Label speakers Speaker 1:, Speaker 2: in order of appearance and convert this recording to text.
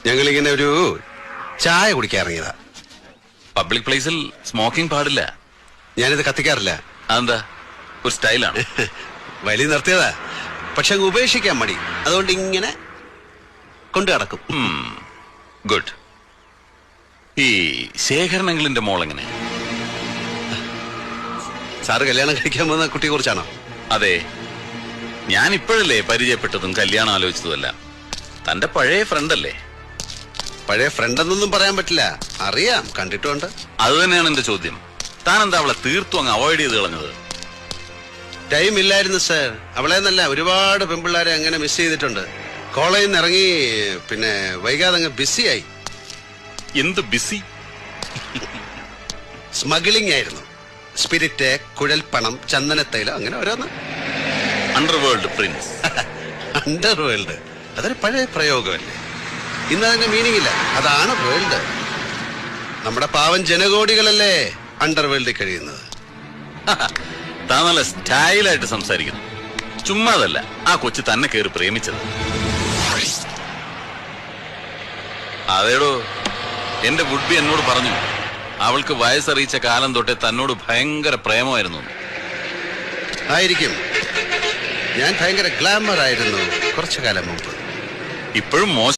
Speaker 1: ഞങ്ങളിങ്ങനെ ഒരു ചായ കുടിക്കാൻ ഇറങ്ങിയതാ.
Speaker 2: പബ്ലിക് പ്ലേസിൽ സ്മോക്കിംഗ് പാടില്ല.
Speaker 1: ഞാനിത് കത്തിക്കാറില്ല.
Speaker 2: അതെന്താ? ഒരു സ്റ്റൈലാണ്.
Speaker 1: വലി നിർത്തിയതാ, പക്ഷെ അങ്ങ് ഉപേക്ഷിക്കാൻ മടി. അതുകൊണ്ട് ഇങ്ങനെ കൊണ്ടു നടക്കും.
Speaker 2: ഗുഡ്. ഈ ശേഖരനെങ്കിലിന്റെ മോളെങ്ങനെ?
Speaker 1: സാറ് കല്യാണം കഴിക്കാൻ പോകുന്ന കുട്ടിയെ കുറിച്ചാണോ?
Speaker 2: അതെ, ഞാൻ ഇപ്പോഴല്ലേ പരിചയപ്പെട്ടതും കല്യാണം ആലോചിച്ചതുമല്ല. തന്റെ പഴയ ഫ്രണ്ടല്ലേ?
Speaker 1: പഴയ ഫ്രണ്ട് എന്നൊന്നും പറയാൻ പറ്റില്ല. അറിയാം, കണ്ടിട്ടുണ്ട്.
Speaker 2: അത് തന്നെയാണ് എന്റെ ചോദ്യം. താൻ എന്താ അവളെ തീർത്തും അങ്ങ് അവോയ്ഡ് ചെയ്ത് കളഞ്ഞത്?
Speaker 1: ടൈം ഇല്ലായിരുന്നു സാർ. അവളെ നല്ല ഒരുപാട് പെൺപിള്ളേരെ അങ്ങനെ മിസ് ചെയ്തിട്ടുണ്ട്. കോളേജിൽ നിന്ന് ഇറങ്ങി പിന്നെ വൈകാതെ അങ്ങ് ബിസിയായി.
Speaker 2: എന്ത് ബിസി?
Speaker 1: സ്മഗ്ലിംഗ് ആയിരുന്നു. സ്പിരിറ്റ്, കുഴൽപ്പണം, ചന്ദനത്തൈലം, അങ്ങനെ ഓരോന്ന്.
Speaker 2: Underworld Prince.
Speaker 1: അണ്ടർവേൾഡ് അതൊരു പഴയ പ്രയോഗമല്ലേ? ഇന്ന് അതിന്റെ മീനിങ് ഇല്ല. അതാണ് വേൾഡ്. നമ്മുടെ പാവം ജനകോടികളല്ലേ അണ്ടർവേൾഡിൽ കഴിയുന്നത്.
Speaker 2: താൻ നല്ല സ്റ്റൈലായിട്ട് സംസാരിക്കുന്നു. ചുമ്മാതല്ല ആ കൊച്ചു തന്നെ കയറി പ്രേമിച്ചത്. അതേടോ, എന്റെ വുഡ്ബി എന്നോട് പറഞ്ഞു അവൾക്ക് വയസ്സറിയിച്ച കാലം തൊട്ടേ തന്നോട് ഭയങ്കര പ്രേമമായിരുന്നു.
Speaker 1: ആയിരിക്കും. ഞാൻ ഭയങ്കര ഗ്ലാമർ ആയിരുന്നു കുറച്ചു കാലം മുമ്പ്.
Speaker 2: ഇപ്പോഴും മോശം